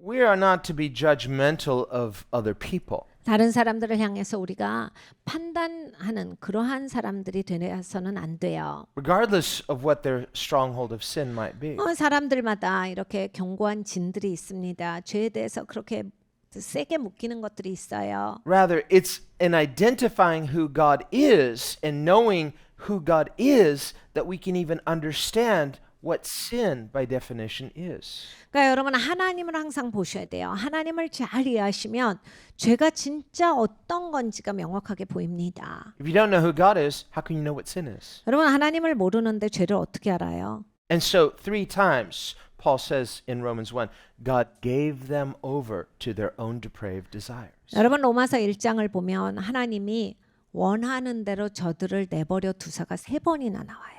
we are not to be judgmental of other people. 다른 사람들을 향해서 우리가 판단하는 그러한 사람들이 되어서는 안 돼요. Regardless of what their stronghold of sin might be. 사람들마다 이렇게 견고한 진들이 있습니다. 죄에 대해서 그렇게 세게 묶이는 것들이 있어요. Rather, it's in identifying who God is and knowing who God is that we can even understand what sin by definition is. 그러니까 여러분 하나님을 항상 보셔야 돼요. 하나님을 잘 이해하시면 죄가 진짜 어떤 건지가 명확하게 보입니다. If you don't know who God is, how can you know what sin is? 여러분 하나님을 모르는데 죄를 어떻게 알아요? And so 3 times Paul says in Romans 1, God gave them over to their own depraved desires. 여러분 로마서 1장을 보면 하나님이 원하는 대로 저들을 내버려 두사가 3번이나 나와요.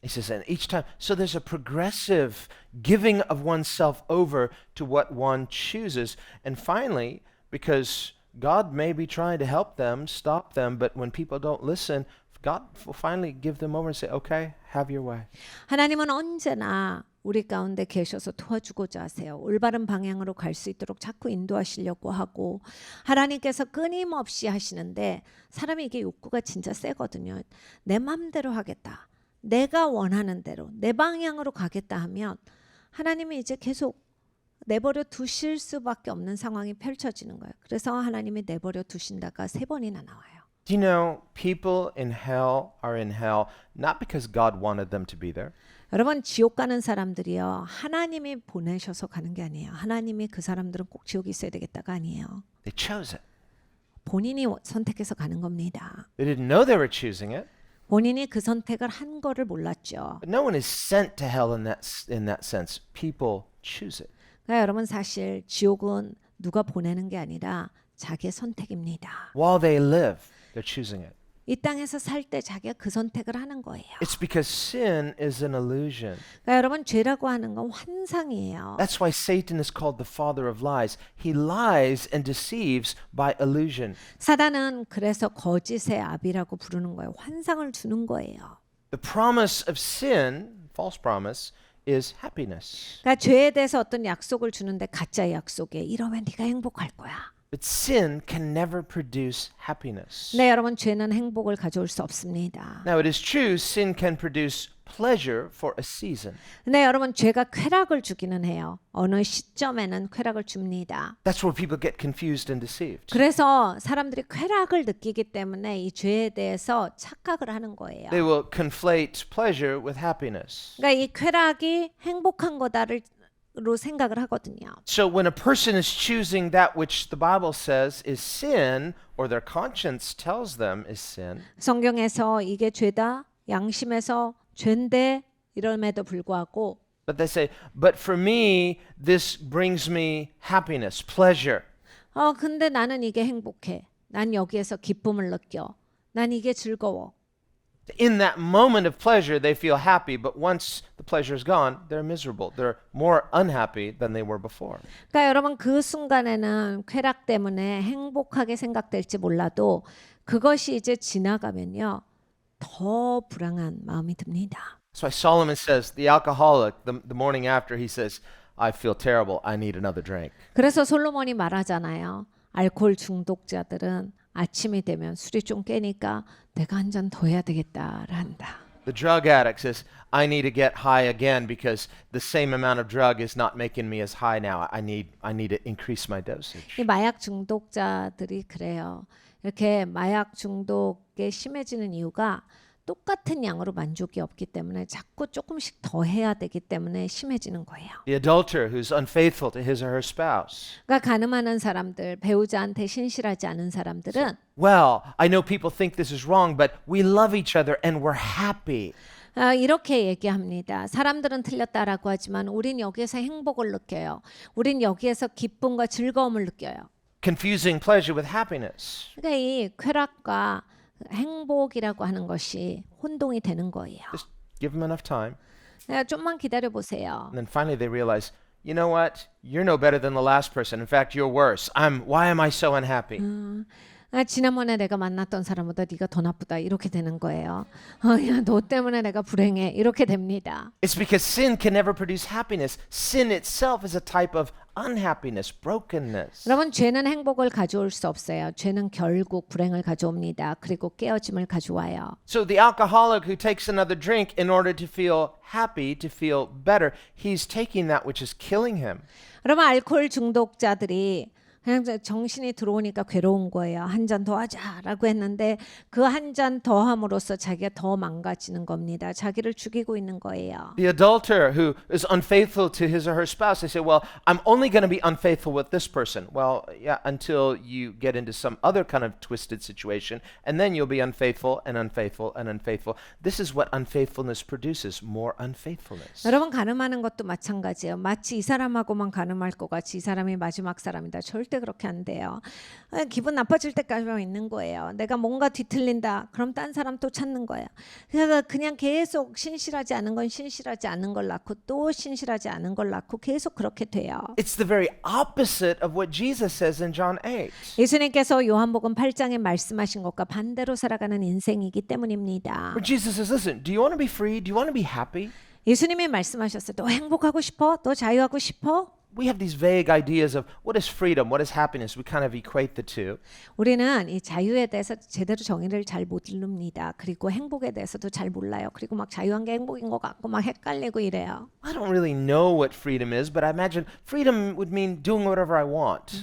He says, and each time, so there's a progressive giving of oneself over to what one chooses. And finally, because God may be trying to help them, stop them, but when people don't listen, God will finally give them over and say, okay, have your way. 하나님은 언제나 우리 가운데 계셔서 도와주고자 하세요. 올바른 방향으로 갈 수 있도록 자꾸 인도하시려고 하고 하나님께서 끊임없이 하시는데 사람이 이게 욕구가 진짜 세거든요. 내 맘대로 하겠다. 내가 원하는 대로 내 방향으로 가겠다 하면 하나님이 이제 계속 내버려 두실 수밖에 없는 상황이 펼쳐지는 거예요. 그래서 하나님이 내버려 두신다가 3번이나 나와요. Do you know people in hell are in hell not because God wanted them to be there? 여러분 지옥 가는 사람들이요. 하나님이 보내셔서 가는 게 아니에요. 하나님이 그 사람들은 꼭 지옥에 있어야 되겠다가 아니에요. They chose it. 본인이 선택해서 가는 겁니다. They didn't know they were choosing it. 본인이 그 선택을 한 거를 몰랐죠. But no one is sent to hell in that sense. People choose it. 그러니까 여러분 사실 지옥은 누가 보내는 게 아니라 자기의 선택입니다. While they live, they're choosing it. 이 땅에서 살 때 자기가 그 선택을 하는 거예요. It's because sin is an illusion. 그러니까 여러분 죄라고 하는 건 환상이에요. That's why Satan is called the father of lies. He lies and deceives by illusion. 사단은 그래서 거짓의 아비라고 부르는 거예요. 환상을 주는 거예요. The promise of sin, false promise, is happiness. 그러니까 죄에 대해서 어떤 약속을 주는데 가짜의 약속에 이러면 네가 행복할 거야. But sin can never produce happiness. 네, 여러분 죄는 행복을 가져올 수 없습니다. Now it is true sin can produce pleasure for a season. 근데 여러분 죄가 쾌락을 주기는 해요. 어느 시점에는 쾌락을 줍니다. That's where people get confused and deceived. 그래서 사람들이 쾌락을 느끼기 때문에 이 죄에 대해서 착각을 하는 거예요. They will conflate pleasure with happiness. 그러니까 이 쾌락이 행복한 거다를 로 생각을 하거든요. So when a person is choosing that which the Bible says is sin or their conscience tells them is sin, 성경에서 이게 죄다, 양심에서 죄인데 이럼에도 불구하고 but they say, but for me this brings me happiness, pleasure. 근데 나는 이게 행복해. 난 여기에서 기쁨을 느껴. 난 이게 즐거워. In that moment of pleasure they feel happy, but once the pleasure is gone, they're miserable. They're more unhappy than they were before. 그러니까 여러분 그 순간에는 쾌락 때문에 행복하게 생각될지 몰라도 그것이 이제 지나가면요. 더 불안한 마음이 듭니다. That's why Solomon says, the alcoholic, the morning after, he says, I feel terrible. I need another drink. 그래서 솔로몬이 말하잖아요. 알코올 중독자들은 아침이 되면 술이 좀 깨니까 내가 한 잔 더 해야 되겠다를 한다. The drug addict says, I need to get high again because the same amount of drug is not making me as high now. I need to increase my dosage. 이 마약 중독자들이 그래요. 이렇게 마약 중독에 심해지는 이유가 똑같은 양으로 만족이 없기 때문에 자꾸 조금씩 더 해야 되기 때문에 심해지는 거예요. The adulterer who's unfaithful to his or her spouse. 그러니까 가늠하는 사람들, 배우자한테 신실하지 않은 사람들은 Well, I know people think this is wrong, but we love each other and we're happy. 이렇게 얘기합니다. 사람들은 틀렸다라고 하지만 우린 여기에서 행복을 느껴요. 우린 여기에서 기쁨과 즐거움을 느껴요. Confusing pleasure with happiness. 그러니까 이 쾌락과 행복이라고 하는 것이 혼동이 되는 거예요. Just give them enough time. 좀만 기다려 보세요. And then finally they realize, you know what? You're no better than the last person. In fact, you're worse. Why am I so unhappy? 지난번에 내가 만났던 사람보다 네가 더 나쁘다 이렇게 되는 거예요. 야, 너 때문에 내가 불행해 이렇게 됩니다. It's because sin can never produce happiness. Sin itself is a type of unhappiness, brokenness. 여러분 죄는 행복을 가져올 수 없어요. 죄는 결국 불행을 가져옵니다. 그리고 깨어짐을 가져와요. So the alcoholic who takes another drink in order to feel happy, to feel better, he's taking that which is killing him. 여러분 알코올 중독자들이 그냥 정신이 들어오니까 괴로운 거예요. 한 잔 더 하자라고 했는데 그 한 잔 더 함으로써 자기가 더 망가지는 겁니다. 자기를 죽이고 있는 거예요. The adulterer who is unfaithful to his or her spouse, they say, well, I'm only going to be unfaithful with this person. Well, yeah, until you get into some other kind of twisted situation, and then you'll be unfaithful and unfaithful and unfaithful. This is what unfaithfulness produces, more unfaithfulness. 여러분 가늠하는 것도 마찬가지예요. 마치 이 사람하고만 가늠할 것 같이 이 사람이 마지막 사람이다. 절대 그렇게 안 돼요. 기분 나빠질 때까지만 있는 거예요. 내가 뭔가 뒤틀린다. 그럼 딴 사람 또 찾는 거예요. 그래서 그냥 계속 신실하지 않은 건 신실하지 않은 걸 낳고 또 신실하지 않은 걸 낳고 계속 그렇게 돼요. It's the very opposite of what Jesus says in John 8. 예수님께서 요한복음 8장에 말씀하신 것과 반대로 살아가는 인생이기 때문입니다. Where Jesus says, listen, do you want to be free? Do you want to be happy? 예수님이 말씀하셨어요. 너 행복하고 싶어? 너 자유하고 싶어? We have these vague ideas of what is freedom, what is happiness. We kind of equate the two. 우리는 이 자유에 대해서 제대로 정의를 잘 못 이룹니다. 그리고 행복에 대해서도 잘 몰라요. 그리고 막 자유한 게 행복인 것 같고 막 헷갈리고 이래요. I don't really know what freedom is, but I imagine freedom would mean doing whatever I want.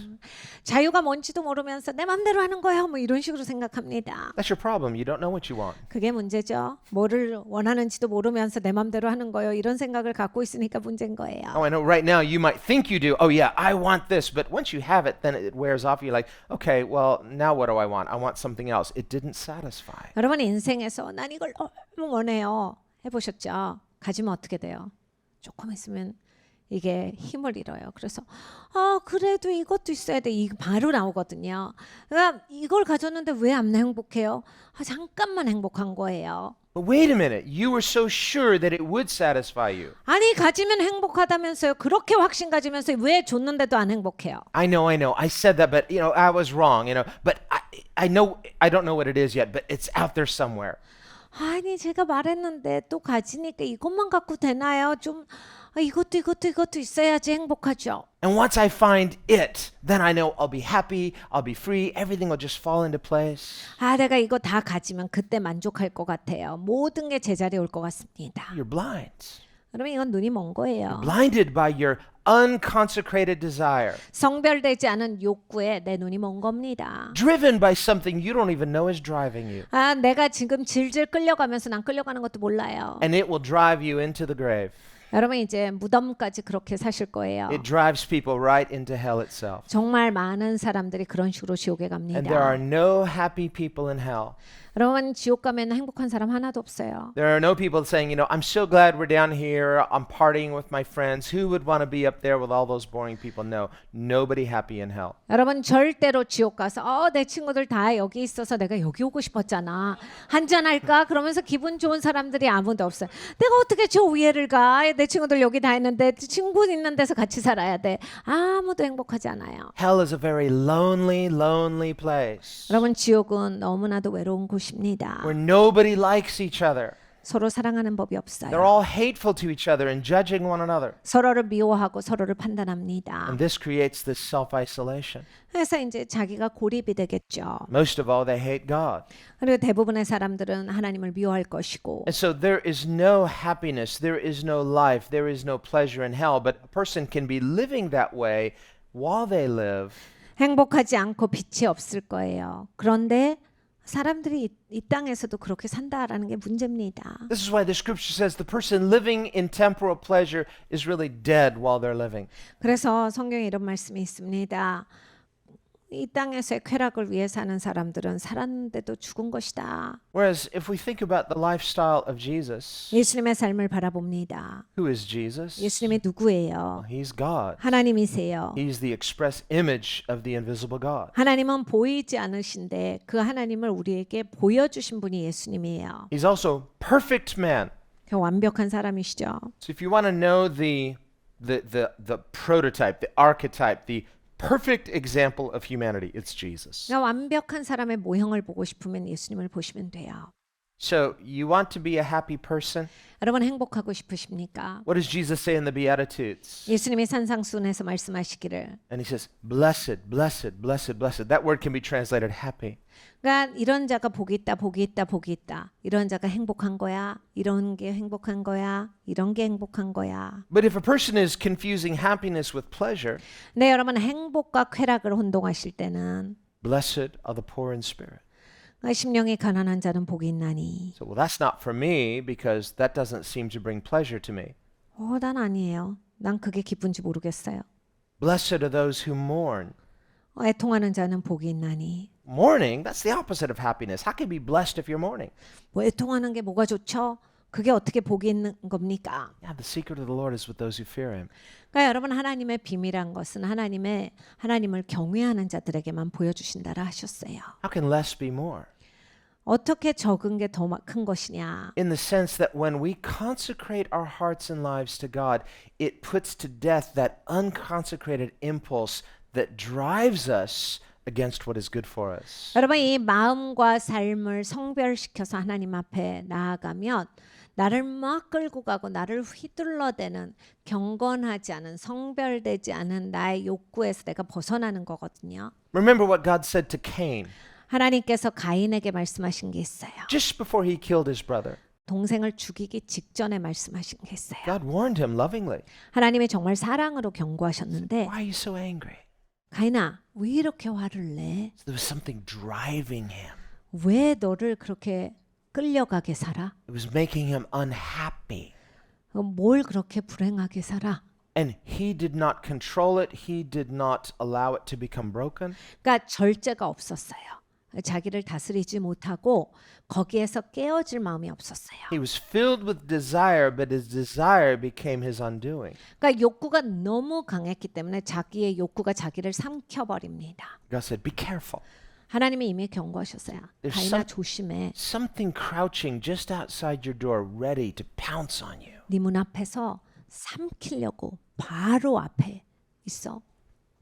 자유가 뭔지도 모르면서 내 맘대로 하는 거야. 뭐 이런 식으로 생각합니다. That's your problem. You don't know what you want. 그게 문제죠. 뭐를 원하는지도 모르면서 내 맘대로 하는 거예요. 이런 생각을 갖고 있으니까 문제인 거예요. Oh, I know right now you might think you do. Oh, yeah, I want this. But once you have it, then it wears off. You're like, okay, well, now what do I want? I want something else. It didn't satisfy. 여러분 인생에서 난 이걸 너무 원해요. 해보셨죠? 가지면 어떻게 돼요? 조금 있으면 이게 힘을 잃어요. 그래서 그래도 이것도 있어야 돼. 이거 바로 나오거든요. 그러니까 이걸 가졌는데 왜 안 행복해요? 잠깐만 행복한 거예요. But wait a minute. You were so sure that it would satisfy you. 아니 가지면 행복하다면서요. 그렇게 확신 가지면서 왜 줬는데도 안 행복해요? I know. I said that, but I was wrong. But I know I don't know what it is yet, but it's out there somewhere. 아니 제가 말했는데 또 가지니까 이것만 갖고 되나요? 좀 이것도 있어야지 행복하죠. And once I find it, then I know I'll be happy, I'll be free, everything will just fall into place. 내가 이거 다 가지면 그때 만족할 것 같아요. 모든 게 제자리에 올 것 같습니다. You're blind. 여러분 이건 눈이 먼 거예요. Blinded by your unconsecrated desire. 성별되지 않은 욕구에 내 눈이 먼 겁니다. Driven by something you don't even know is driving you. 내가 지금 질질 끌려가면서 난 끌려가는 것도 몰라요. And it will drive you into the grave. 여러분 이제 무덤까지 그렇게 사실 거예요. It drives people right into hell itself. 정말 많은 사람들이 그런 식으로 지옥에 And there are 갑니다. no happy people in hell. 여러분 지옥 가면 행복한 사람 하나도 없어요. There are no people saying, I'm so glad we're down here. I'm partying with my friends. Who would want to be up there with all those boring people? No, nobody happy in hell. 여러분 절대로 지옥 가서 내 친구들 다 여기 있어서 내가 여기 오고 싶었잖아. 한잔 할까? 그러면서 기분 좋은 사람들이 아무도 없어요. 내가 어떻게 저 위에를 가? 내 친구들 여기 다 있는데 친구 있는 데서 같이 살아야 돼. 아무도 행복하지 않아요. Hell is a very lonely, lonely place 여러분 지옥은 너무나도 외로운 곳입니다. where nobody likes each other. 서로 사랑하는 법이 They're 없어요. all hateful to each other and judging one another. 서로를 미워하고 서로를 판단합니다. And this creates this self-isolation. 그래서 이제 자기가 고립이 되겠죠. Most of all, they hate God. 그리고 대부분의 사람들은 하나님을 미워할 것이고 And so there is no happiness, there is no life, there is no pleasure in hell, but a person can be living that way while they live. 행복하지 않고 빛이 없을 거예요. 그런데 사람들이 이 땅에서도 그렇게 산다라는 게 문제입니다. This is why the scripture says the person living in temporal pleasure is really dead while they're living. 그래서 성경에 이런 말씀이 있습니다. 이 땅에서의 쾌락을 위해 사는 사람들은 살았는데도 죽은 것이다. Whereas if we think about the lifestyle of Jesus, 예수님의 삶을 바라봅니다. who is Jesus? 예수님이 누구예요? He's God. 하나님이세요. He's the express image of the invisible God. 하나님은 보이지 않으신데 그 하나님을 우리에게 보여주신 분이 예수님이에요. He's also perfect man. 그 완벽한 사람이시죠. So if you want to know the prototype, the archetype, the perfect example of humanity. It's Jesus. 그러니까 완벽한 사람의 모형을 보고 싶으면 예수님을 보시면 돼요. So you want to be a happy person? 여러분 행복하고 싶으십니까? What does Jesus say in the Beatitudes? 예수님이 산상수훈에서 말씀하시기를 And he says, blessed, blessed, blessed, blessed. That word can be translated happy. 그러니까 이런 자가 복이 있다, 복이 있다, 복이 있다. 이런 자가 행복한 거야. 이런 게 행복한 거야. 이런 게 행복한 거야. But if a person is confusing happiness with pleasure, 네, 여러분 행복과 쾌락을 혼동하실 때는 blessed are the poor in spirit. 심령이 가난한 자는 복이 있나니. So, well, that's not for me because that doesn't seem to bring pleasure to me. 난 아니에요. 난 그게 기쁜지 모르겠어요. Blessed are those who mourn. 애통하는 자는 복이 있나니. Mourning, that's the opposite of happiness. How can you be blessed if you're mourning? 뭐 애통하는 게 뭐가 좋죠? 그게 어떻게 복이 있는 겁니까? Yeah, the secret of the Lord is with those who fear him. 그러니까 여러분 하나님의 비밀한 것은 하나님을 경외하는 자들에게만 보여주신다라 하셨어요. How can less be more? 어떻게 적은 게 더 큰 것이냐? In the sense that when we consecrate our hearts and lives to God, it puts to death that unconsecrated impulse that drives us against what is good for us. 여러분 이 마음과 삶을 성별시켜서 하나님 앞에 나아가면 나를 막 끌고 가고 나를 휘둘러대는 경건하지 않은 성별되지 않은 나의 욕구에서 내가 벗어나는 거거든요. Remember what God said to Cain 하나님께서 가인에게 말씀하신 게 있어요. just before he killed his brother. 동생을 죽이기 직전에 말씀하신 게 있어요. God warned him lovingly. 하나님이 정말 사랑으로 경고하셨는데 Why are you so angry? 가인아 왜 이렇게 화를 내? So there was something driving him. 왜 너를 그렇게 끌려가게 살아? It was making him unhappy. 뭘 그렇게 불행하게 살아? And he did not control it. He did not allow it to become broken. 그러니까 절제가 없었어요. 자기를 다스리지 못하고 거기에서 깨어질 마음이 없었어요. He was filled with desire, but his desire became his undoing. 그러니까 욕구가 너무 강했기 때문에 자기의 욕구가 자기를 삼켜버립니다. God said, be careful. 하나님이 이미 경고하셨어요. There's 가인아 some- 조심해. Something crouching just outside your door, ready to pounce on you. 네 문 앞에서 삼키려고 바로 앞에 있어.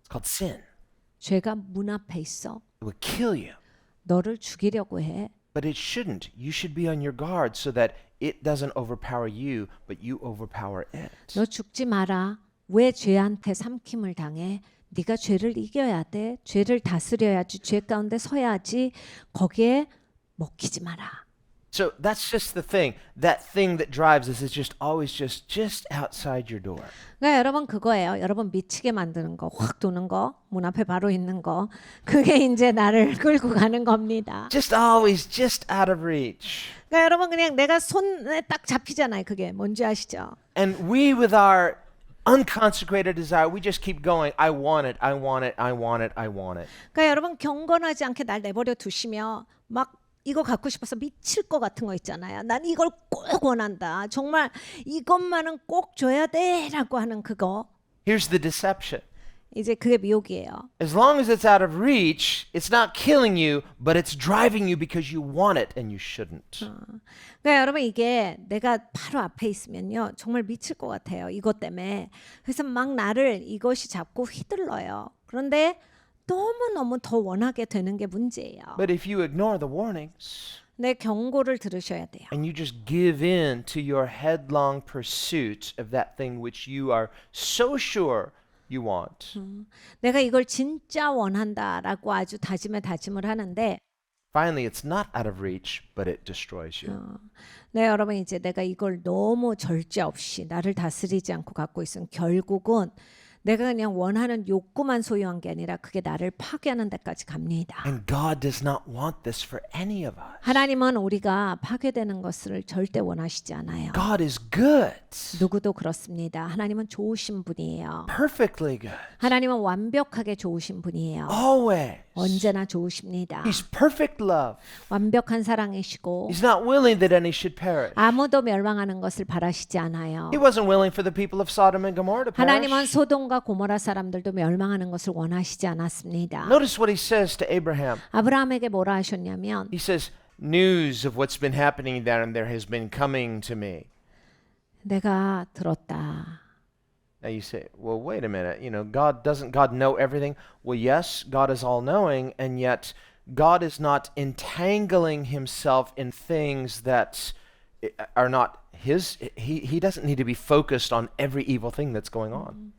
It's called sin. 죄가 문 앞에 있어. It will kill you. 너를 죽이려고 해. But it shouldn't. You should be on your guard so that it doesn't overpower you, but you overpower it. 너 죽지 마라. 왜 죄한테 삼킴을 당해? 네가 죄를 이겨야 돼. 죄를 다스려야지. 죄 가운데 서야지. 거기에 먹히지 마라. So that's just the thing. That thing that drives us is just always just outside your door. 그러니까 여러분 그거예요. 여러분 미치게 만드는 거, 확 도는 거, 문 앞에 바로 있는 거. 그게 이제 나를 끌고 가는 겁니다. Just always just out of reach. 그러니까 여러분 그냥 내가 손에 딱 잡히잖아요. 그게 뭔지 아시죠? And we with our unconsecrated desire, we just keep going. I want it. I want it. I want it. I want it. 그러니까 여러분 경건하지 않게 날 내버려 두시면 막 이거 갖고 싶어서 미칠 것 같은 거 있잖아요. 난 이걸 꼭 원한다. 정말 이것만은 꼭 줘야 돼라고 하는 그거. Here's the deception. 이제 그게 미혹이에요. As long as it's out of reach, it's not killing you, but it's driving you because you want it and you shouldn't. 그러니까 여러분 이게 내가 바로 앞에 있으면요. 정말 미칠 것 같아요. 이것 때문에. 그래서 막 나를 이것이 잡고 휘둘러요. 그런데 너무너무 더 원하게 되는 게 문제예요. But if you ignore the warnings 내 경고를 들으셔야 돼요. and you just give in to your headlong pursuit of that thing which you are so sure you want, 내가 이걸 진짜 원한다라고 아주 다짐에 다짐을 하는데 finally it's not out of reach, but it destroys you. 네, 여러분 이제 내가 이걸 너무 절제 없이 나를 다스리지 않고 갖고 있으면 결국은 내가 그냥 원하는 욕구만 소유한 게 아니라 그게 나를 파괴하는 데까지 갑니다. And God does not want this for any of us. 하나님은 우리가 파괴되는 것을 절대 원하시지 않아요. God is good, 누구도 그렇습니다. 하나님은 좋으신 분이에요. perfectly good, 하나님은 완벽하게 좋으신 분이에요. always. 언제나 좋으십니다. He's perfect love. 완벽한 사랑이시고 He's not willing that any should perish. 아무도 멸망하는 것을 바라시지 않아요. He wasn't willing for the people of Sodom and Gomorrah to 하나님은 perish. 소돔과 고모라 사람들도 멸망하는 것을 원하시지 않았습니다. Notice what he says to Abraham. 아브라함에게 뭐라 하셨냐면 He says, news of what's been happening down there has been coming to me. 내가 들었다. Now you say, well, wait a minute. Doesn't God know everything? Well, yes, God is all-knowing, and yet God is not entangling himself in things that are not his. He doesn't need to be focused on every evil thing that's going on.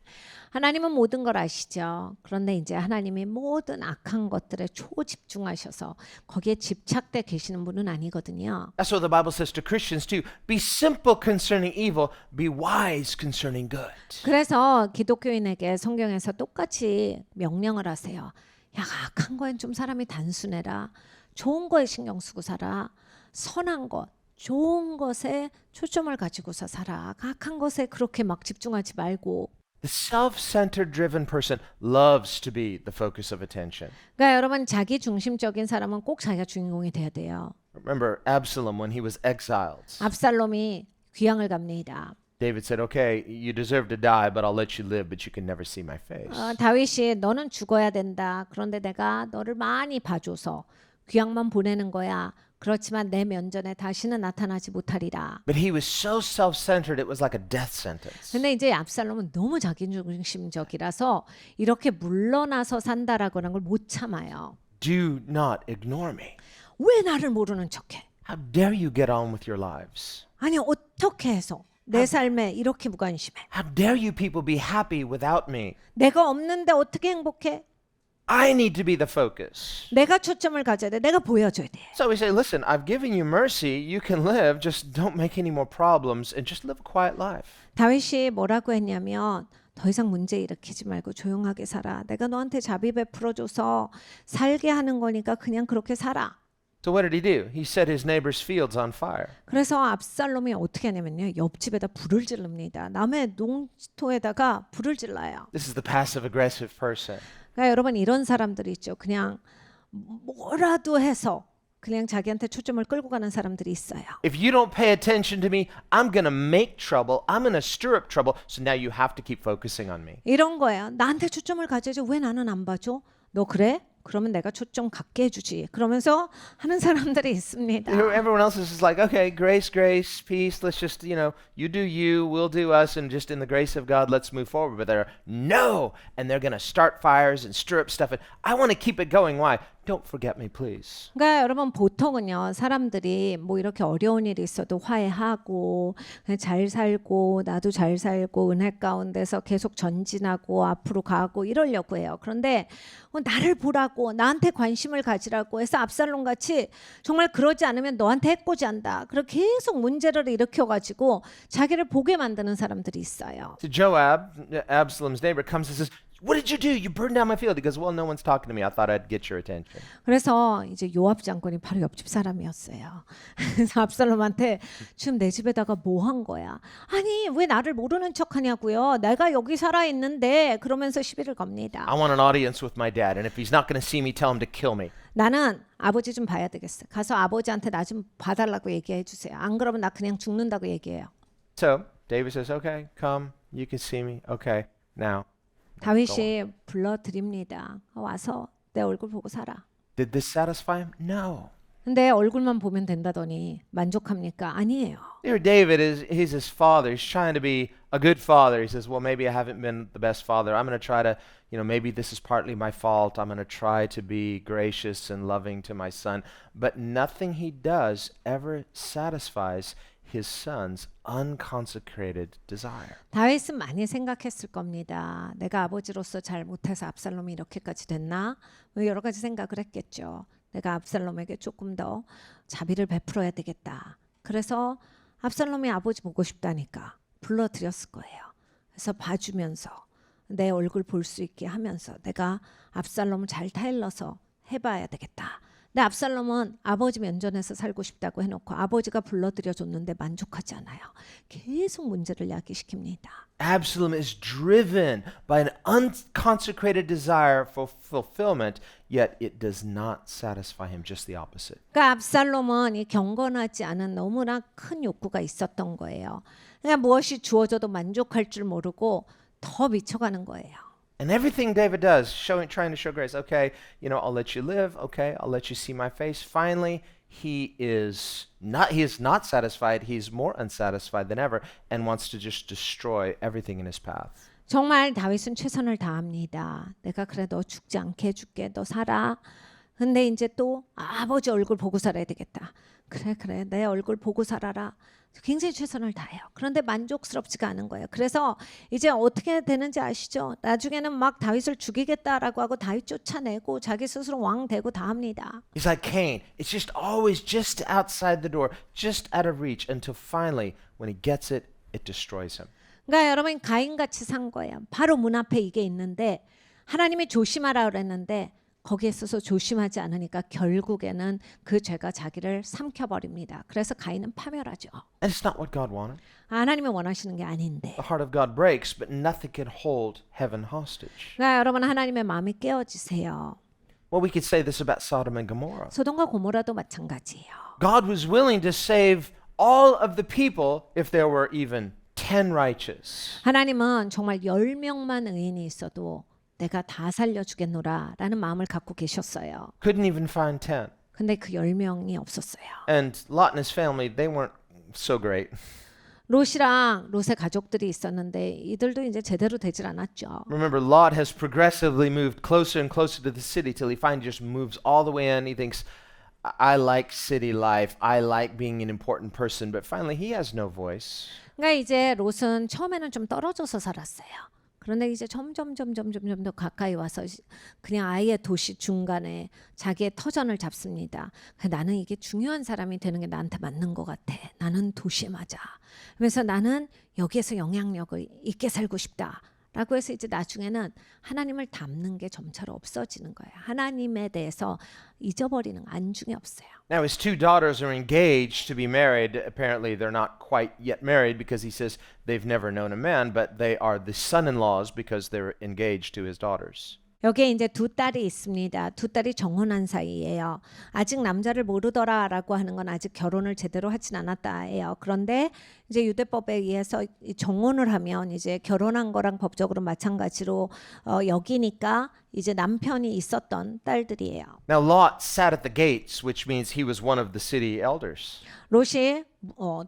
하나님은 모든 걸 아시죠. 그런데 이제 하나님이 모든 악한 것들에 초집중하셔서 거기에 집착돼 계시는 분은 아니거든요. That's what the Bible says to Christians too. Be simple concerning evil, be wise concerning good. 그래서 기독교인에게 성경에서 똑같이 명령을 하세요. 야, 악한 거엔 좀 사람이 단순해라. 좋은 거에 신경 쓰고 살아. 선한 것, 좋은 것에 초점을 가지고서 살아. 악한 것에 그렇게 막 집중하지 말고. The self-centered driven person loves to be the focus of attention. 그러니까 여러분 자기 중심적인 사람은 꼭 자기가 주인공이 돼야 돼요. Remember Absalom when he was exiled. 압살롬이 귀양을 갑니다. David said, okay, you deserve to die, but I'll let you live, but you can never see my face. 다윗이 너는 죽어야 된다. 그런데 내가 너를 많이 봐줘서 귀양만 보내는 거야. 그렇지만 내 면전에 다시는 나타나지 못하리라. But he was so self-centered, it was like a death sentence. 근데 이제 압살롬은 너무 자기중심적이라서 이렇게 물러나서 산다라고 하는 걸 못 참아요. Do not ignore me. 왜 나를 모르는 척해? How dare you get on with your lives? 아니 어떻게 해서 내 삶에 이렇게 무관심해? How dare you people be happy without me? 내가 없는데 어떻게 행복해? I need to be the focus. 내가 초점을 가져야 돼. 내가 보여줘야 돼. So we say, listen, I've given you mercy. You can live. Just don't make any more problems and just live a quiet life. 다윗이 뭐라고 했냐면 더 이상 문제 일으키지 말고 조용하게 살아. 내가 너한테 자비 베풀어줘서 살게 하는 거니까 그냥 그렇게 살아. So what did he do? He set his neighbor's fields on fire. 그래서 압살롬이 어떻게 하냐면요. 옆집에다 불을 지릅니다. 남의 농토에다가 불을 질러요. This is the passive aggressive person. 그러니까 여러분 이런 사람들이 있죠. 그냥 뭐라도 해서 그냥 자기한테 초점을 끌고 가는 사람들이 있어요. If you don't pay attention to me, I'm going to make trouble. I'm going to stir up trouble. So now you have to keep focusing on me. 이런 거예요. 나한테 초점을 가져야지 왜 나는 안 봐줘? 너 그래? 그러면 내가 초점 갖게 해주지. 그러면서 하는 사람들이 있습니다. Everyone else is just like, okay, grace, grace, peace. Let's just, you do you, we'll do us, and just in the grace of God, let's move forward. But they're, no! And they're going to start fires and stir up stuff. And I want to keep it going. Why? Don't forget me, please. 그러니까 여러분 보통은요 사람들이 뭐 이렇게 어려운 일이 있어도 화해하고 그냥 잘 살고 나도 잘 살고 은혜 가운데서 계속 전진하고 앞으로 가고 이러려고 해요. 그런데 나를 보라고 나한테 관심을 가지라고 해서 압살롬 같이 정말 그러지 않으면 너한테 해코지한다. 그렇게 계속 문제를 일으켜가지고 자기를 보게 만드는 사람들이 있어요. So Joab, Absalom's neighbor, comes and says, what did you do? You burned down my field. He goes, well, no one's talking to me. I thought I'd get your attention. 그래서 이제 요압 장군이 바로 옆집 사람이었어요. 그래서 압살롬한테 지금 내 집에다가 뭐 한 거야? 아니 왜 나를 모르는 척하냐고요? 내가 여기 살아 있는데 그러면서 시비를 겁니다. I want an audience with my dad, and if he's not going to see me, tell him to kill me. 나는 아버지 좀 봐야 되겠어. 가서 아버지한테 나 좀 봐달라고 얘기해 주세요. 안 그러면 나 그냥 죽는다고 얘기해요. So David says, okay, come. You can see me. Okay, now. 다윗이 불러드립니다. 와서 내 얼굴 보고 살아. Did this satisfy him? No. 근데 얼굴만 보면 된다더니 만족합니까? 아니에요. Here David he's his father. He's trying to be a good father. He says, well, maybe I haven't been the best father. I'm going to try to, maybe this is partly my fault. I'm going to try to be gracious and loving to my son. But nothing he does ever satisfies his son's unconsecrated desire. 다윗은 많이 생각했을 겁니다. 내가 아버지로서 잘 못해서 압살롬이 이렇게까지 됐나? 뭐 여러 가지 생각을 했겠죠. 내가 압살롬에게 조금 더 자비를 베풀어야 되겠다. 그래서 압살롬이 아버지 보고 싶다니까 불러들였을 거예요. 그래서 봐주면서 내 얼굴 볼 수 있게 하면서 내가 압살롬을 잘 타일러서 해봐야 되겠다. 근데 압살롬은 아버지 면전에서 살고 싶다고 해놓고 아버지가 불러들여줬는데 만족하지 않아요. 계속 문제를 야기시킵니다. Absalom is driven by an unconsecrated desire for fulfillment, yet it does not satisfy him, just the opposite. 그러니까 압살롬은 이 경건하지 않은 너무나 큰 욕구가 있었던 거예요. 그냥 무엇이 주어져도 만족할 줄 모르고 더 미쳐가는 거예요. And everything David does, trying to show grace. Okay, I'll let you live. Okay, I'll let you see my face. Finally, he is not satisfied. He's more unsatisfied than ever and wants to just destroy everything in his path. 정말 다윗은 최선을 다합니다. 내가 그래 너 죽지 않게 해줄게. 너 살아. 근데 이제 또 아버지 얼굴 보고 살아야 되겠다. 그래 내 얼굴 보고 살아라. 굉장히 최선을 다해요. 그런데 만족스럽지가 않은 거예요. 그래서 이제 어떻게 되는지 아시죠? 나중에는 막 다윗을 죽이겠다라고 하고 다윗 쫓아내고 자기 스스로 왕 되고 다 합니다. He's like Cain. It's just always just outside the door, just out of reach until finally, when he gets it, it destroys him. 그러니까 여러분 가인같이 산 거예요. 바로 문 앞에 이게 있는데 하나님이 조심하라 그랬는데 거기에 있어서 조심하지 않으니까 결국에는 그 죄가 자기를 삼켜버립니다. 그래서 가인은 파멸하죠. And it's not what God wanted. 하나님이 원하시는 게 아닌데. The heart of God breaks, but nothing can hold heaven hostage. 그러니까 여러분 하나님의 마음이 깨어지세요. Well, we could say this about Sodom and Gomorrah. 소돔과 고모라도 마찬가지예요. God was willing to save all of the people if there were even 10 righteous. 하나님은 정말 10명만 의인이 있어도 내가 다 살려주겠노라 라는 마음을 갖고 계셨어요. Couldn't even find 10. 근데 그 10명이 없었어요. And Lot and his family, they weren't so great. 롯이랑 롯의 가족들이 있었는데 이들도 이제 제대로 되질 않았죠. Remember, Lot has progressively moved closer and closer to the city till he finally just moves all the way in. He thinks, I like city life. I like being an important person. But finally, he has no voice. 그러니까 이제 롯은 처음에는 좀 떨어져서 살았어요. 그런데 이제 점점 더 가까이 와서 그냥 아예 도시 중간에 자기의 터전을 잡습니다. 나는 이게 중요한 사람이 되는 게 나한테 맞는 것 같아. 나는 도시에 맞아. 그래서 나는 여기에서 영향력을 있게 살고 싶다. 라고 해서 이제 나중에는 하나님을 닮는 게 점차로 없어지는 거예요. 하나님에 대해서 잊어버리는 안중에 없어요. Now, his two daughters are engaged to be married. Apparently, they're not quite yet married because he says they've never known a man, but they are the son-in-laws because they're engaged to his daughters. 여기에 이제 두 딸이 있습니다. 두 딸이 정혼한 사이예요. 아직 남자를 모르더라라고 하는 건 아직 결혼을 제대로 하진 않았다예요. 그런데 이제 유대법에 의해서 정혼을 하면 이제 결혼한 거랑 법적으로 마찬가지로 여기니까 이제 남편이 있었던 딸들이에요. Now, Lot sat at the gates, which means he was one of the city elders. 롯이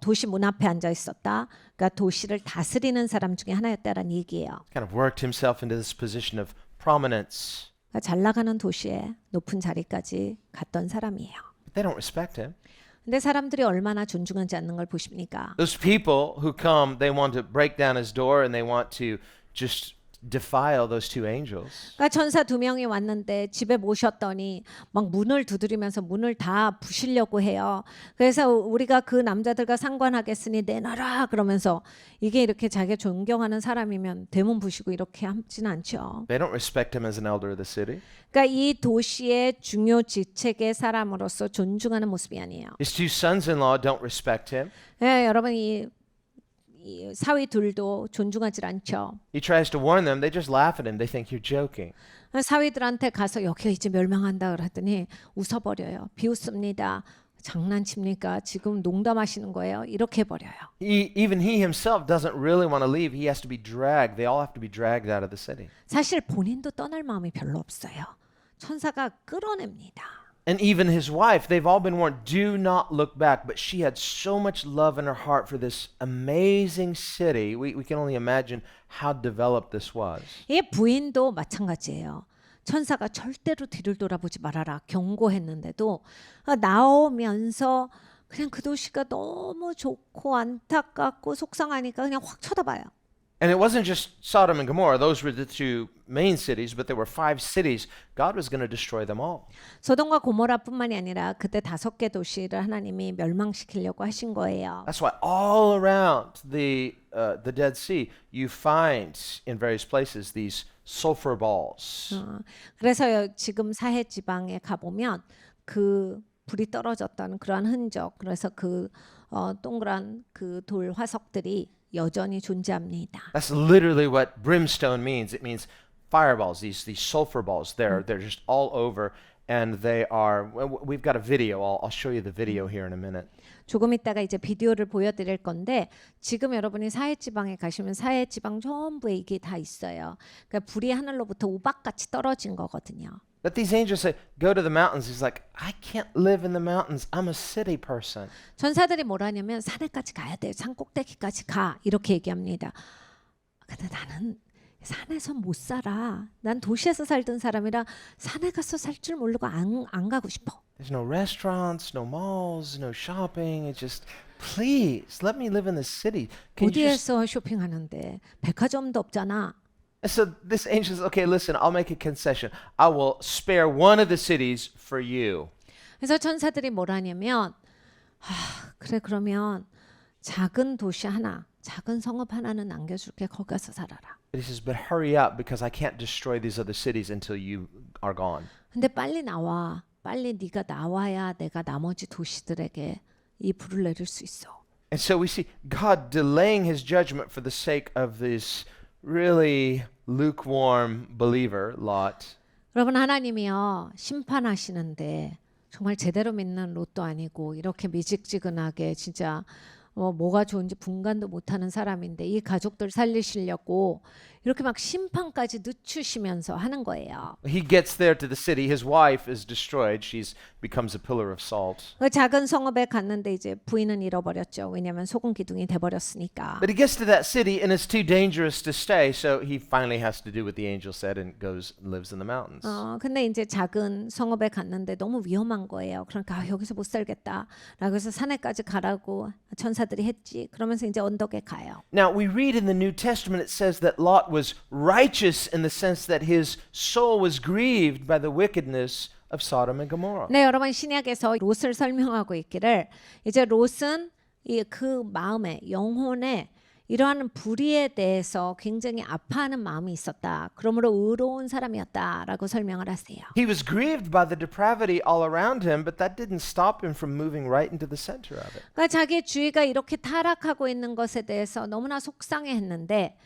도시 문 앞에 앉아 있었다. 그러니까 도시를 다스리는 사람 중에 하나였다라는 얘기예요. Kind of worked himself into this position of prominence. 그러니까 잘 나가는 도시에 높은 자리까지 갔던 사람이에요. But they don't respect him. 근데 사람들이 얼마나 존중하지 않는 걸 보십니까? Those people who come, they want to break down his door and they want to just defile those two angels. 그러니까 천사 두 명이 왔는데 집에 모셨더니 막 문을 두드리면서 문을 다 부시려고 해요. 그래서 우리가 그 남자들과 상관하겠으니 내놔라 그러면서 이게 이렇게 자기가 존경하는 사람이면 대문 부시고 이렇게 하진 않죠. They don't respect him as an elder of the city. 그러니까 이 도시의 중요 직책의 사람으로서 존중하는 모습이 아니에요. His two sons-in-law don't respect him. 네, 여러분 이 사위 둘도 존중하지 않죠. He tries to warn them, they just laugh at him. They think you're joking. 사위들한테 가서 여기가 이제 멸망한다 그랬더니 웃어버려요. 비웃습니다. 장난칩니까? 지금 농담하시는 거예요? 이렇게 해버려요. Even he himself doesn't really want to leave. He has to be dragged. They all have to be dragged out of the city. 사실 본인도 떠날 마음이 별로 없어요. 천사가 끌어냅니다. And even his wife, they've all been warned, do not look back. But she had so much love in her heart for this amazing city. We can only imagine how developed this was. 이 부인도 마찬가지예요. 천사가 절대로 뒤를 돌아보지 말아라 경고했는데도 나오면서 그냥 그 도시가 너무 좋고 안타깝고 속상하니까 그냥 확 쳐다봐요. And it wasn't just Sodom and Gomorrah. Those were the two main cities, but there were 5 cities. God was going to destroy them all. 소돔과 고모라뿐만이 아니라 그때 5개 도시를 하나님이 멸망시키려고 하신 거예요. That's why all around the Dead Sea, you find in various places these sulfur balls. 그래서 지금 사해 지방에 가보면 그 불이 떨어졌던 그러한 흔적, 그래서 그 동그란 그 돌 화석들이 여전히 존재합니다. That's literally what brimstone means. It means fireballs. These sulfur balls. They're just all over, and they are. We've got a video. I'll show you the video here in a minute. 조금 있다가 이제 비디오를 보여드릴 건데 지금 여러분이 사해지방에 가시면 사해지방 전부에 이게 다 있어요. 그러니까 불이 하늘로부터 우박같이 떨어진 거거든요. But these angels say, go to the mountains. He's like, I can't live in the mountains. I'm a city person. 전사들이 뭐라냐면 산에까지 가야 돼. 산 꼭대기까지 가. 이렇게 얘기합니다. 근데 나는 산에서 못 살아. 난 도시에서 살던 사람이라 산에 가서 살 줄 모르고 안 가고 싶어. There's no restaurants, no malls, no shopping. It's just, please, let me live in the city. Can you just... 어디에서 쇼핑하는데 백화점도 없잖아. And so this angel says, okay, listen, I'll make a concession. I will spare one of the cities for you. 그래서 천사들이 뭐라냐면 그래 그러면 작은 도시 하나, 작은 성읍 하나는 남겨줄게. 거기 가서 살아라. But he says, but hurry up because I can't destroy these other cities until you are gone. 근데 빨리 나와. 빨리 네가 나와야 내가 나머지 도시들에게 이 불을 내릴 수 있어. And so we see God delaying his judgment for the sake of this really lukewarm believer, Lot. 여러분 하나님이요 심판하시는데 정말 제대로 믿는 롯도 아니고 이렇게 미직지근하게 진짜 뭐가 좋은지 분간도 못하는 사람인데 이 가족들 살리시려고 이렇게 막 심판까지 늦추시면서 하는 거예요. He gets there to the city. His wife is destroyed. She becomes a pillar of salt. 그 작은 성읍에 갔는데 이제 부인은 잃어버렸죠. 왜냐하면 소금 기둥이 돼버렸으니까. But he gets to that city and it's too dangerous to stay, so he finally has to do what the angel said and goes and lives in the mountains. 근데 이제 작은 성읍에 갔는데 너무 위험한 거예요. 그러니까 여기서 못 살겠다. 라고 해서 산에까지 가라고 천사들이 했지. 그러면서 이제 언덕에 가요. Now we read in the New Testament it says that Lot was righteous in the sense that his soul was grieved by the wickedness of Sodom and Gomorrah. 네, 여러분 신약에서 롯을 설명하고 있기를 이제 롯은 그 마음에 영혼에 이러한 불의에 대해서 굉장히 아파하는 마음이 있었다. 그러므로 의로운 사람이었다라고 설명을 하세요. He was grieved by the depravity all around him, but that didn't stop him from moving right into the center of it. 그러니까 자기 주위가 이렇게 타락하고 있는 것에 대해서 너무나 속상해했는데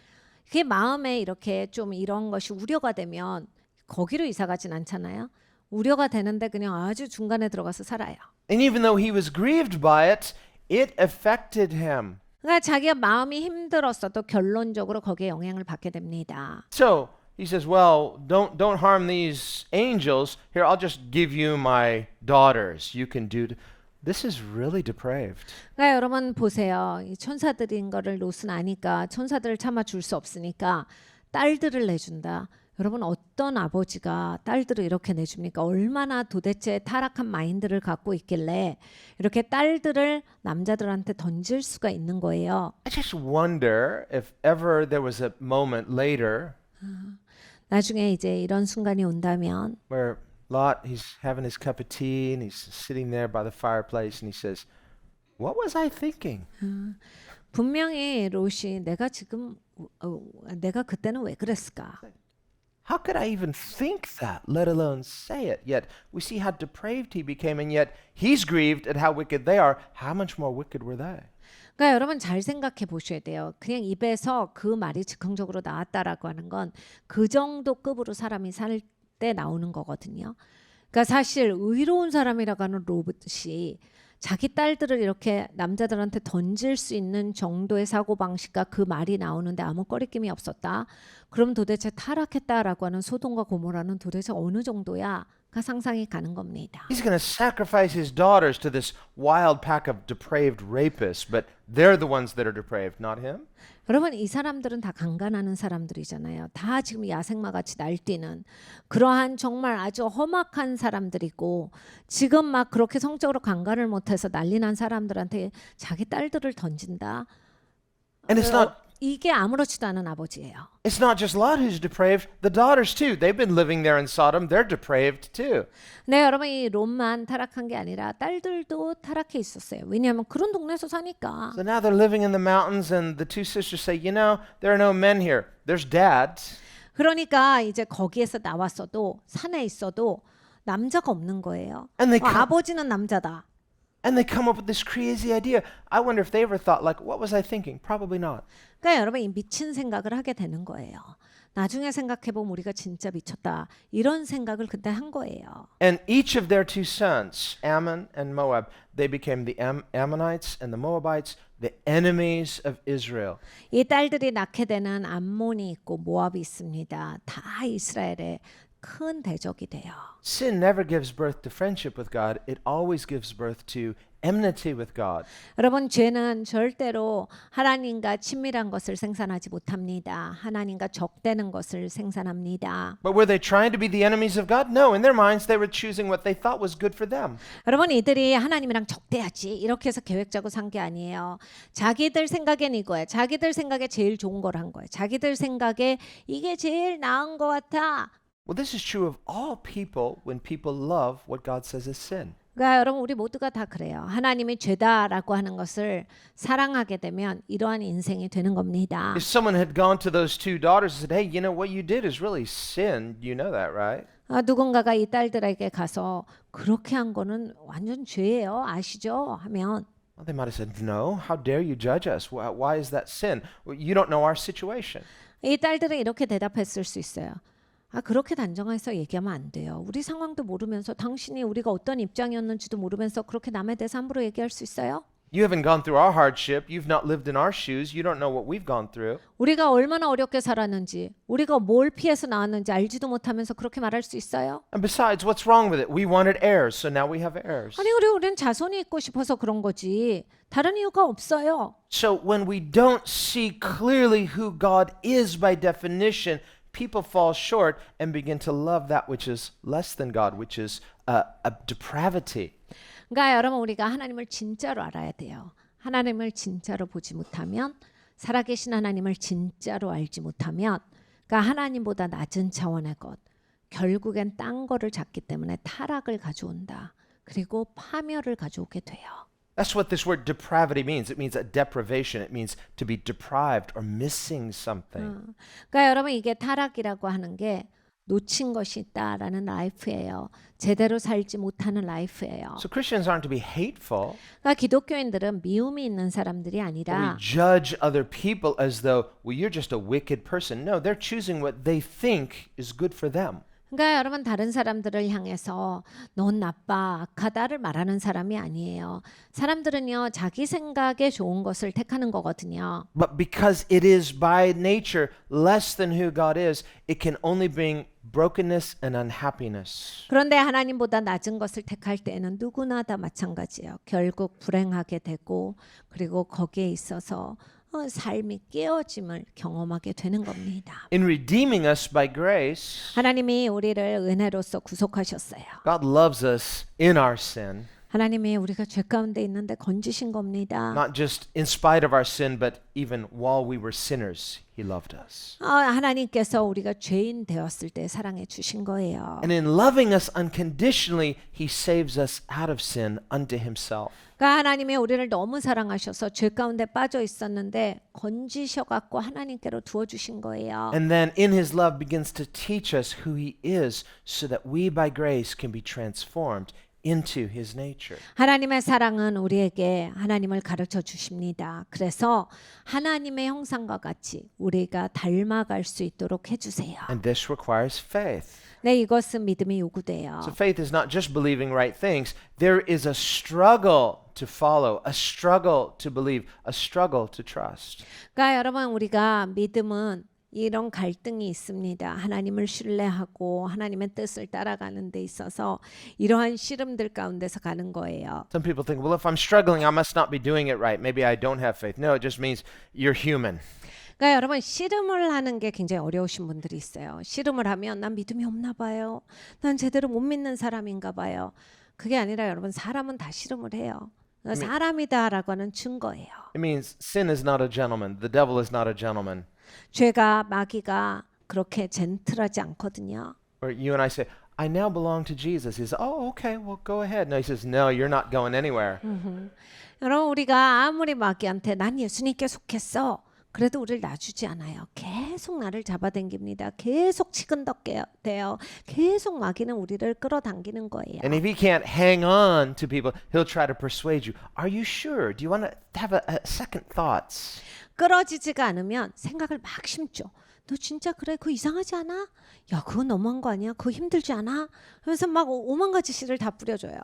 그게 마음에 이렇게 좀 이런 것이 우려가 되면 거기로 이사 가진 않잖아요. 우려가 되는데 그냥 아주 중간에 들어가서 살아요. And even though he was grieved by it, it affected him. 그러니까 자기가 마음이 힘들었어도 결론적으로 거기에 영향을 받게 됩니다. So he says, well, don't harm these angels. Here, I'll just give you my daughters. You can do. This is really depraved. 그러니까 여러분 보세요. 이 천사들인 거를 롯은 아니까 천사들을 참아 줄 수 없으니까 딸들을 내준다. 여러분 어떤 아버지가 딸들을 이렇게 내줍니까? 얼마나 도대체 타락한 마인드를 갖고 있길래 이렇게 딸들을 남자들한테 던질 수가 있는 거예요. I just wonder if ever there was a moment later 나중에 이제 이런 순간이 온다면 where Lot, he's having his cup of tea and he's sitting there by the fireplace and he says, "What was I thinking?" 분명히 롯이 내가 그때는 왜 그랬을까? How could I even think that, let alone say it? Yet we see how depraved he became, and yet he's grieved at how wicked they are. How much more wicked were they? 그러니까 여러분 잘 생각해 보셔야 돼요. 그냥 입에서 그 말이 즉흥적으로 나왔다라고 하는 건 그 정도 급으로 사람이 살 때 나오는 거거든요. 그러니까 사실 의로운 사람이라고 하는 롯이 자기 딸들을 이렇게 남자들한테 던질 수 있는 정도의 사고방식과 그 말이 나오는데 아무 꺼리낌이 없었다. 그럼 도대체 타락했다라고 하는 소돔과 고모라는 도대체 어느 정도야? 그 상상이 가는 겁니다. He's going to sacrifice his daughters to this wild pack of depraved rapists, but they're the ones that are depraved, not him. 여러분 이 사람들은 다 강간하는 사람들이잖아요. 다 지금 야생마같이 날뛰는 그러한 정말 아주 험악한 사람들이고 지금 막 그렇게 성적으로 강간을 못해서 난리난 사람들한테 자기 딸들을 던진다. And it's not 이게 아무렇지도 않은 아버지예요. It's not just Lot who's depraved, the daughters too. They've been living there in Sodom. They're depraved too. 네, 여러분 이 롯만 타락한 게 아니라 딸들도 타락해 있었어요. 왜냐하면 그런 동네에서 사니까. So now they're living in the mountains and the two sisters say, you know, there are no men here. There's dad. 그러니까 이제 거기에서 나왔어도 산에 있어도 남자가 없는 거예요. And they come, 아버지는 남자다. and they come up with this crazy idea. I wonder if they ever thought, like, what was I thinking? Probably not. 그러니까 여러분 이 미친 생각을 하게 되는 거예요. 나중에 생각해보면 우리가 진짜 미쳤다. 이런 생각을 그때 한 거예요. And each of their two sons, Ammon and Moab, they became the Ammonites and the Moabites, the enemies of Israel. 이 딸들이 낳게 되는 암몬이 있고 모압이 있습니다. 다 이스라엘의 큰 대적이 돼요. Sin never gives birth to friendship with God. It always gives birth to enmity with God. 여러분, 죄는 절대로 하나님과 친밀한 것을 생산하지 못합니다. 하나님과 적대는 것을 생산합니다. But were they trying to be the enemies of God? No, in their minds they were choosing what they thought was good for them. 여러분, 이들이 하나님이랑 적대하지 이렇게 해서 계획 짜고 산 게 아니에요. 자기들 생각엔 이거예요. 자기들 생각에 제일 좋은 걸 한 거예요. 자기들 생각에 이게 제일 나은 것 같아. Well, this is true of all people when people love what God says is sin. 그러니까 여러분, 우리 모두가 다 그래요. 하나님이 죄다라고 하는 것을 사랑하게 되면 이러한 인생이 되는 겁니다. If someone had gone to those two daughters and said, hey, you know, what you did is really sin, you know that, right? 누군가가 이 딸들에게 가서 그렇게 한 거는 완전 죄예요. 아시죠? 하면 Well, they might have said, no, how dare you judge us? Why is that sin? Well, you don't know our situation. 이 딸들은 이렇게 대답했을 수 있어요. 그렇게 단정해서 얘기하면 안 돼요. 우리 상황도 모르면서 당신이 우리가 어떤 입장이었는지도 모르면서 그렇게 남에 대해서 함부로 얘기할 수 있어요? You haven't gone through our hardship. You've not lived in our shoes. You don't know what we've gone through. 우리가 얼마나 어렵게 살았는지, 우리가 뭘 피해서 나왔는지 알지도 못하면서 그렇게 말할 수 있어요? And besides, what's wrong with it? We wanted heirs, so now we have heirs. 아니, 우리는 자손이 있고 싶어서 그런 거지. 다른 이유가 없어요. So when we don't see clearly who God is by definition, people fall short and begin to love that which is less than God, which is a depravity. 그러니까 여러분, 우리가 하나님을 진짜로 알아야 돼요. 하나님을 진짜로 보지 못하면, 살아계신 하나님을 진짜로 알지 못하면, 그러니까 하나님보다 낮은 차원의 것, 결국엔 딴 거를 찾기 때문에 타락을 가져온다. 그리고 파멸을 가져오게 돼요. That's what this word depravity means. It means a deprivation. It means to be deprived or missing something. 그러니까 여러분, 이게 타락이라고 하는 게 놓친 것이 있다라는 라이프예요. 제대로 살지 못하는 라이프예요. So Christians aren't to be hateful. 그러니까 기독교인들은 미움이 있는 사람들이 We 아니라 judge other people as though, well, you're just a wicked person. No, they're choosing what they think is good for them. 그러니까 여러분, 다른 사람들을 향해서 넌 나빠, 악하다를 말하는 사람이 아니에요. 사람들은요, 자기 생각에 좋은 것을 택하는 거거든요. But because it is by nature less than who God is, it can only bring brokenness and unhappiness. 그런데 하나님보다 낮은 것을 택할 때에는 누구나 다 마찬가지예요. 결국 불행하게 되고, 그리고 거기에 있어서 삶이 깨어짐을 경험하게 되는 겁니다. In redeeming us by grace, 하나님이 우리를 은혜로써 구속하셨어요. God loves us in our sin, 하나님이 우리가 죄 가운데 있는데 건지신 겁니다. not just in spite of our sin, but even while we were sinners, He loved us. 하나님께서 우리가 죄인 되었을 때 사랑해 주신 거예요. And in loving us unconditionally, He saves us out of sin unto Himself. 그러니까 하나님이 우리를 너무 사랑하셔서 죄 가운데 빠져 있었는데 건지셔 갖고 하나님께로 두어 주신 거예요. And then in His love begins to teach us who He is so that we by grace can be transformed into His nature. 하나님의 사랑은 우리에게 하나님을 가르쳐 주십니다. 그래서 하나님의 형상과 같이 우리가 닮아갈 수 있도록 해주세요. And this requires faith. 네, 이것은 믿음이 요구돼요. So faith is not just believing right things. There is a struggle to follow, a struggle to believe, a struggle to trust. 그러니까 여러분, 우리가 믿음은 이런 갈등이 있습니다. 하나님을 신뢰하고 하나님의 뜻을 따라가는 데 있어서 이러한 씨름들 가운데서 가는 거예요. Some people think, well, if I'm struggling, I must not be doing it right. Maybe I don't have faith. No, it just means you're human. 그러니까 여러분, 씨름을 하는 게 굉장히 어려우신 분들이 있어요. 씨름을 하면 난 믿음이 없나 봐요. 난 제대로 못 믿는 사람인가 봐요. 그게 아니라 여러분, 사람은 다 씨름을 해요. 사람이다라고 하는 증거예요. It means sin is not a gentleman. The devil is not a gentleman. 죄가 마귀가 그렇게 젠틀하지 않거든요. Where you and I say, I now belong to Jesus. He says, oh, okay, well, go ahead. No, he says, no, you're not going anywhere. 여러분, 우리가 아무리 마귀한테 난 예수님께 속했어. 그래도 우리를 놔주지 않아요. 계속 나를 잡아당깁니다. 계속 치근덕게 돼요. 계속 마귀는 우리를 끌어당기는 거예요. And if he can't hang on to people, he'll try to persuade you. Are you sure? Do you want to have a second thoughts? 끌어지지가 않으면 생각을 막 심죠. 너 진짜 그래? 그거 이상하지 않아? 야, 그거 너무한 거 아니야? 그거 힘들지 않아? 하면서 막 오만 가지 씨를 다 뿌려줘요.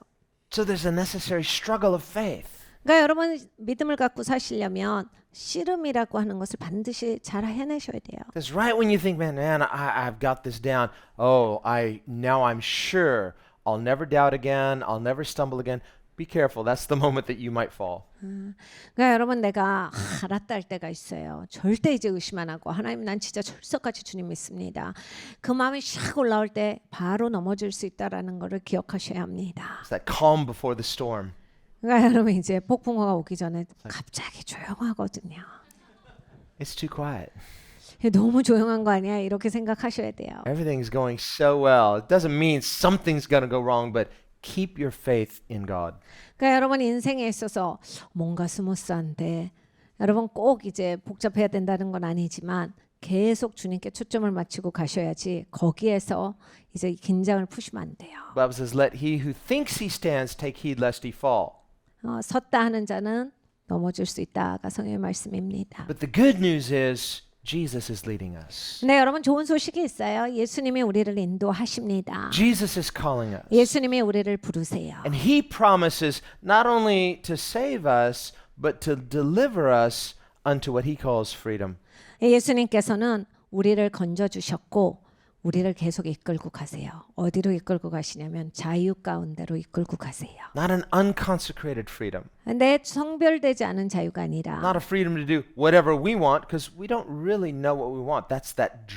So there's a necessary struggle of faith. 그러니까 여러분, 믿음을 갖고 사시려면 씨름이라고 하는 것을 반드시 잘 해내셔야 돼요. Because right when you think, man, I've got this down. Oh, now I'm sure I'll never doubt again. I'll never stumble again. be careful. That's the moment that you might fall. 그러니까 여러분 내가 알았다 할 때가 있어요. 절대 이제 의심 안 하고 하나님 난 진짜 철석같이 주님 믿습니다. 그 마음이 샥 올라올 때 바로 넘어질 수 있다라는 것을 기억하셔야 합니다. It's that calm before the storm. 그러니까 여러분 이제 폭풍우가 오기 전에 갑자기 조용하거든요. It's too quiet. 너무 조용한 거 아니야? 이렇게 생각하셔야 돼요. Everything's going so well. It doesn't mean something's going to go wrong, but keep your faith in God. 그러니까 여러분 인생에 있어서 뭔가 스무스한데 여러분 꼭 이제 복잡해야 된다는 건 아니지만 계속 주님께 초점을 맞추고 가셔야지 거기에서 이제 긴장을 푸시면 안 돼요. The Bible says, "Let he who thinks he stands take heed lest he fall." 섰다 하는 자는 넘어질 수 있다가 성경의 말씀입니다. But the good news is Jesus is leading us. 근데 여러분 좋은 소식이 있어요. 예수님이 우리를 인도하십니다. Jesus is calling us. 예수님이 우리를 부르세요. And he promises not only to save us, but to deliver us unto what he calls freedom. 예수님께서는 우리를 건져 주셨고 우리를 계속 이끌고 가세요. 어디로 이끌고 가시냐면 자유 가운데로 이끌고 가세요. Not an unconsecrated freedom. 내 성별되지 않은 자유가 아니라 Not a freedom to do whatever we want because we don't really know what we want. That's that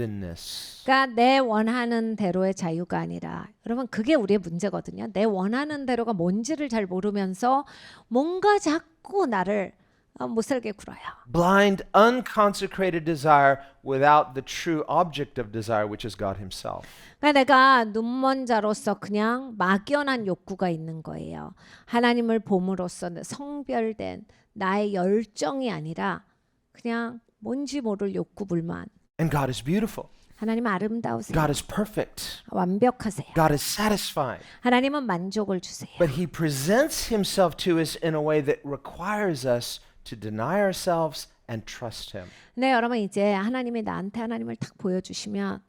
drivenness. 그러니까 내 원하는 대로의 자유가 아니라 여러분 그게 우리의 문제거든요. 내 원하는 대로가 뭔지를 잘 모르면서 뭔가 자꾸 나를 못 살게 굴어요. Blind, unconsecrated desire without the true object of desire, which is God himself. 그러니까 내가 눈먼 자로서 그냥 막연한 욕구가 있는 거예요. 하나님을 봄으로써 성별된 나의 열정이 아니라 그냥 뭔지 모를 욕구 불만. And God is beautiful. 하나님 아름다우세요. God is perfect. 완벽하세요. God is satisfying. 하나님은 만족을 주세요. But he presents himself to us in a way that requires us to deny ourselves and trust him. 네, 여러분 이제 하나님이 나한테 하나님을 딱 보여주시면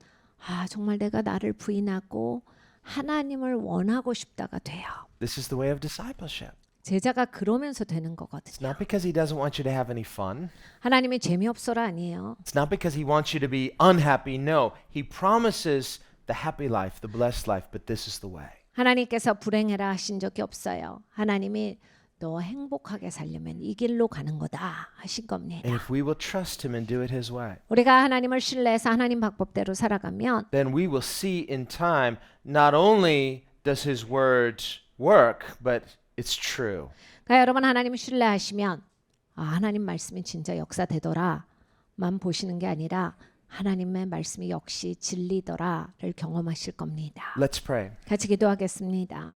정말 내가 나를 부인하고 하나님을 원하고 싶다가 돼요. This is the way of discipleship. 제자가 그러면서 되는 It's 거거든요. not because he doesn't want you to have any fun. 하나님이 재미없어라 아니에요. It's not because he wants you to be unhappy. No, he promises the happy life, the blessed life, but this is the way. 하나님께서 불행해라 하신 적이 없어요. 하나님이 너 행복하게 살려면 이 길로 가는 거다 하신 겁니다. And if we will trust him and do it his way, 우리가 하나님을 신뢰해서 하나님 방법대로 살아가면 then we will see in time not only does his word work, but it's true. 그러니까 여러분 하나님을 신뢰하시면 하나님 말씀이 진짜 역사되더라만 보시는 게 아니라 하나님의 말씀이 역시 진리더라를 경험하실 겁니다. Let's pray. 같이 기도하겠습니다.